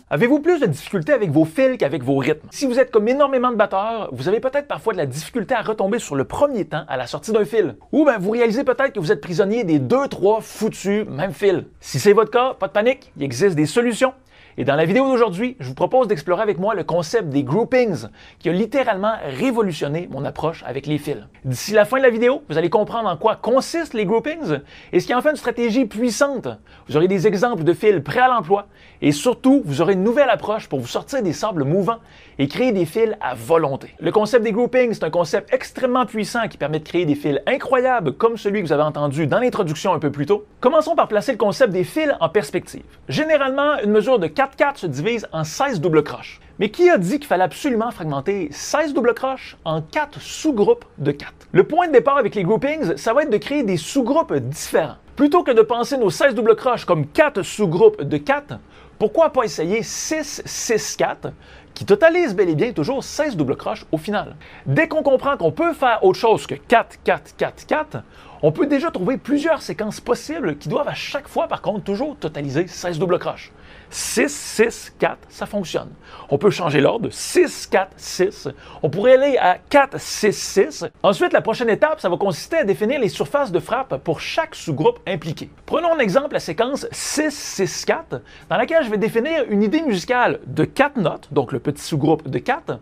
Avez-vous plus de difficultés avec vos fils qu'avec vos rythmes? Si vous êtes comme énormément de batteurs, vous avez peut-être parfois de la difficulté à retomber sur le premier temps à la sortie d'un fil. Ou vous réalisez peut-être que vous êtes prisonnier des 2-3 foutus mêmes fils. Si c'est votre cas, pas de panique, il existe des solutions. Et dans la vidéo d'aujourd'hui, je vous propose d'explorer avec moi le concept des groupings qui a littéralement révolutionné mon approche avec les fils. D'ici la fin de la vidéo, vous allez comprendre en quoi consistent les groupings et ce qui en fait une stratégie puissante. Vous aurez des exemples de fils prêts à l'emploi et surtout, vous aurez une nouvelle approche pour vous sortir des sables mouvants et créer des fils à volonté. Le concept des groupings, c'est un concept extrêmement puissant qui permet de créer des fils incroyables comme celui que vous avez entendu dans l'introduction un peu plus tôt. Commençons par placer le concept des fils en perspective. Généralement, une mesure de 4/4 se divise en 16 doubles croches. Mais qui a dit qu'il fallait absolument fragmenter 16 doubles croches en 4 sous-groupes de 4? Le point de départ avec les groupings, ça va être de créer des sous-groupes différents. Plutôt que de penser nos 16 doubles croches comme 4 sous-groupes de 4, pourquoi pas essayer 6-6-4 qui totalise bel et bien toujours 16 doubles croches au final. Dès qu'on comprend qu'on peut faire autre chose que 4-4-4-4, on peut déjà trouver plusieurs séquences possibles qui doivent à chaque fois par contre toujours totaliser 16 doubles croches. 6-6-4, ça fonctionne. On peut changer l'ordre de 6-4-6. On pourrait aller à 4-6-6. Ensuite, la prochaine étape, ça va consister à définir les surfaces de frappe pour chaque sous-groupe impliqué. Prenons en exemple la séquence 6-6-4, dans laquelle je vais définir une idée musicale de 4 notes, donc le petit sous-groupe de 4.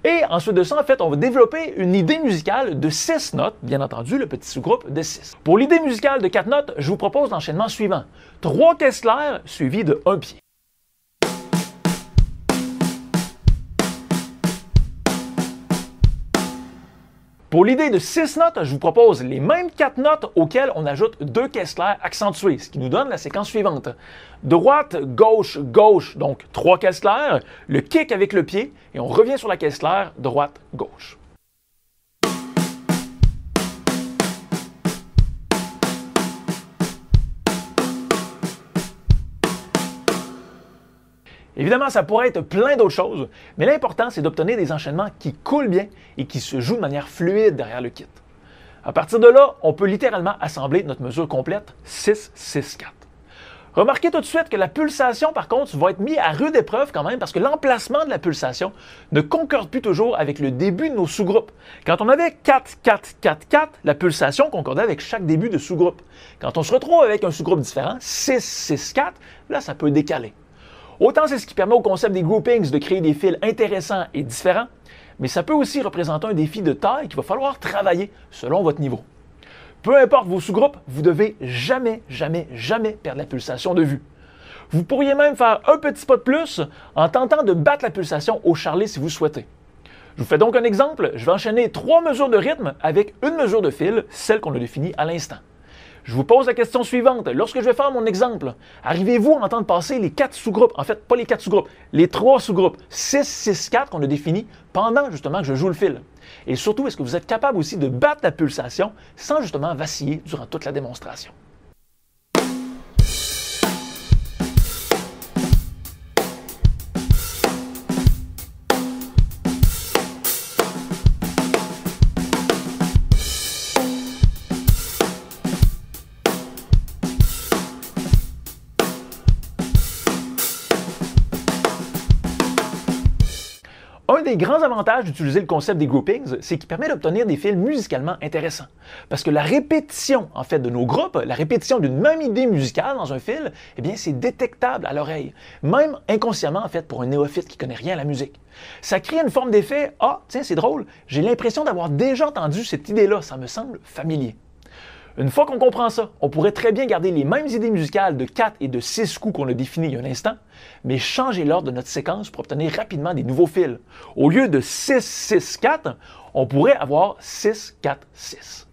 Et ensuite de ça, en fait, on va développer une idée musicale de 6 notes, bien entendu, le petit sous-groupe de 6. Pour l'idée musicale de 4 notes, je vous propose l'enchaînement suivant. 3 caisses claires suivies de 1 pied. Pour l'idée de 6 notes, je vous propose les mêmes 4 notes auxquelles on ajoute 2 caisses claires accentuées, ce qui nous donne la séquence suivante. Droite, gauche, gauche, donc 3 caisses claires, le kick avec le pied, et on revient sur la caisse claire, droite, gauche. Évidemment, ça pourrait être plein d'autres choses, mais l'important, c'est d'obtenir des enchaînements qui coulent bien et qui se jouent de manière fluide derrière le kit. À partir de là, on peut littéralement assembler notre mesure complète 6-6-4. Remarquez tout de suite que la pulsation, par contre, va être mise à rude épreuve quand même parce que l'emplacement de la pulsation ne concorde plus toujours avec le début de nos sous-groupes. Quand on avait 4-4-4-4, la pulsation concordait avec chaque début de sous-groupe. Quand on se retrouve avec un sous-groupe différent, 6-6-4, là, ça peut décaler. Autant c'est ce qui permet au concept des groupings de créer des fils intéressants et différents, mais ça peut aussi représenter un défi de taille qu'il va falloir travailler selon votre niveau. Peu importe vos sous-groupes, vous devez jamais perdre la pulsation de vue. Vous pourriez même faire un petit pas de plus en tentant de battre la pulsation au charlet si vous souhaitez. Je vous fais donc un exemple, je vais enchaîner 3 mesures de rythme avec une mesure de fil, celle qu'on a définie à l'instant. Je vous pose la question suivante. Lorsque je vais faire mon exemple, arrivez-vous à entendre passer les 4 sous-groupes, en fait, pas les 4 sous-groupes, les 3 sous-groupes 6-6-4 qu'on a définis pendant justement que je joue le fil? Et surtout, est-ce que vous êtes capable aussi de battre la pulsation sans justement vaciller durant toute la démonstration? Un des grands avantages d'utiliser le concept des groupings, c'est qu'il permet d'obtenir des fils musicalement intéressants. Parce que la répétition, en fait, de nos groupes, la répétition d'une même idée musicale dans un fil, eh bien, c'est détectable à l'oreille. Même inconsciemment, en fait, pour un néophyte qui ne connaît rien à la musique. Ça crée une forme d'effet « Ah, tiens, c'est drôle, j'ai l'impression d'avoir déjà entendu cette idée-là, ça me semble familier ». Une fois qu'on comprend ça, on pourrait très bien garder les mêmes idées musicales de 4 et de 6 coups qu'on a définis il y a un instant, mais changer l'ordre de notre séquence pour obtenir rapidement des nouveaux fils. Au lieu de 6-6-4, on pourrait avoir 6-4-6.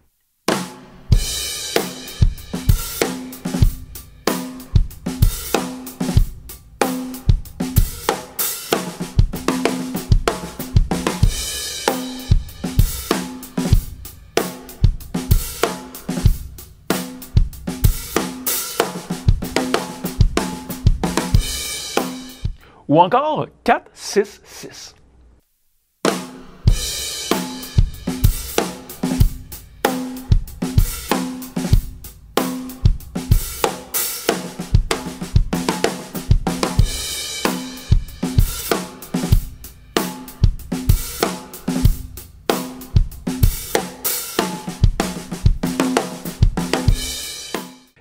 Ou encore 4-6-6.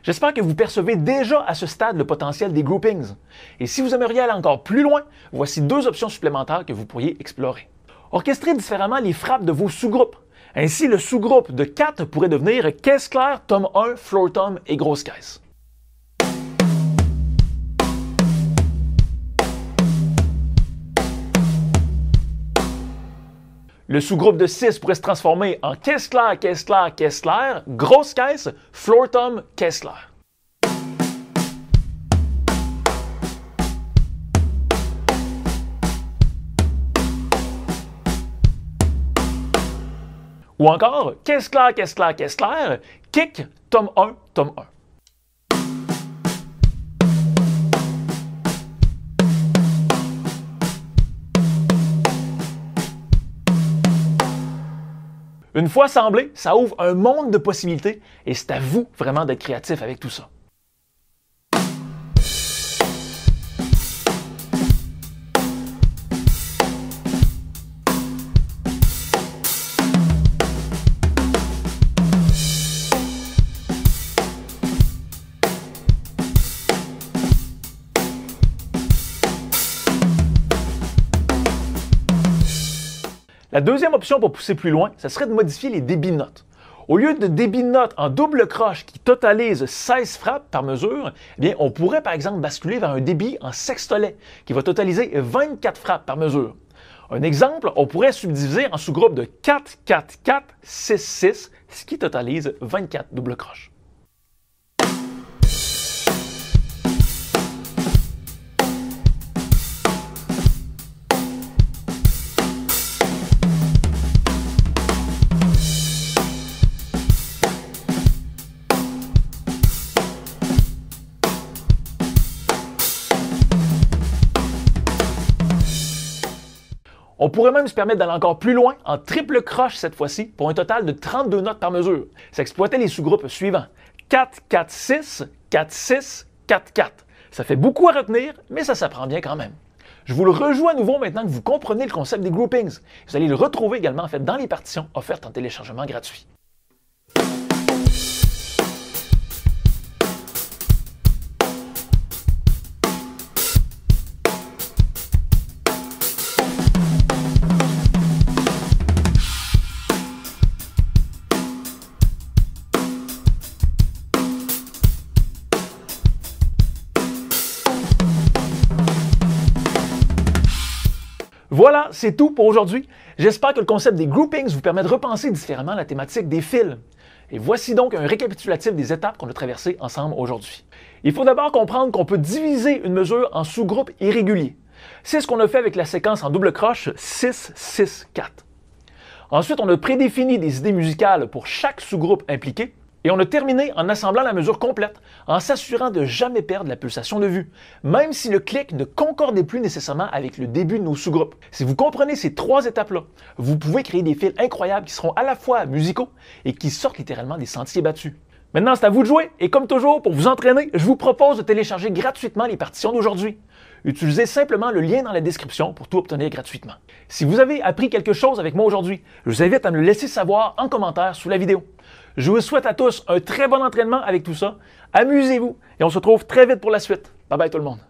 J'espère que vous percevez déjà à ce stade le potentiel des groupings. Et si vous aimeriez aller encore plus loin, voici 2 options supplémentaires que vous pourriez explorer. Orchestrez différemment les frappes de vos sous-groupes. Ainsi, le sous-groupe de 4 pourrait devenir caisse claire, tome 1, floor tom et grosse caisse. Le sous-groupe de 6 pourrait se transformer en caisse claire, caisse claire, caisse claire, grosse caisse, floor tom, caisse claire. Ou encore, caisse claire, caisse claire, caisse claire, kick, tome 1, tome 1. Une fois assemblé, ça ouvre un monde de possibilités et c'est à vous vraiment d'être créatif avec tout ça. La deuxième option pour pousser plus loin, ce serait de modifier les débits de notes. Au lieu de débits de notes en double croche qui totalise 16 frappes par mesure, eh bien, on pourrait par exemple basculer vers un débit en sextolet qui va totaliser 24 frappes par mesure. Un exemple, on pourrait subdiviser en sous-groupes de 4, 4, 4, 6, 6, ce qui totalise 24 double croches. On pourrait même se permettre d'aller encore plus loin en triple croche cette fois-ci pour un total de 32 notes par mesure. Ça exploitait les sous-groupes suivants. 4, 4, 6, 4, 6, 4, 4. Ça fait beaucoup à retenir, mais ça s'apprend bien quand même. Je vous le rejoue à nouveau maintenant que vous comprenez le concept des groupings. Vous allez le retrouver également en fait dans les partitions offertes en téléchargement gratuit. Voilà, c'est tout pour aujourd'hui. J'espère que le concept des groupings vous permet de repenser différemment la thématique des fils. Et voici donc un récapitulatif des étapes qu'on a traversées ensemble aujourd'hui. Il faut d'abord comprendre qu'on peut diviser une mesure en sous-groupes irréguliers. C'est ce qu'on a fait avec la séquence en double croche 6, 6, 4. Ensuite, on a prédéfini des idées musicales pour chaque sous-groupe impliqué. Et on a terminé en assemblant la mesure complète, en s'assurant de ne jamais perdre la pulsation de vue, même si le clic ne concordait plus nécessairement avec le début de nos sous-groupes. Si vous comprenez ces 3 étapes-là, vous pouvez créer des fils incroyables qui seront à la fois musicaux et qui sortent littéralement des sentiers battus. Maintenant, c'est à vous de jouer, et comme toujours, pour vous entraîner, je vous propose de télécharger gratuitement les partitions d'aujourd'hui. Utilisez simplement le lien dans la description pour tout obtenir gratuitement. Si vous avez appris quelque chose avec moi aujourd'hui, je vous invite à me le laisser savoir en commentaire sous la vidéo. Je vous souhaite à tous un très bon entraînement avec tout ça. Amusez-vous et on se retrouve très vite pour la suite. Bye bye tout le monde.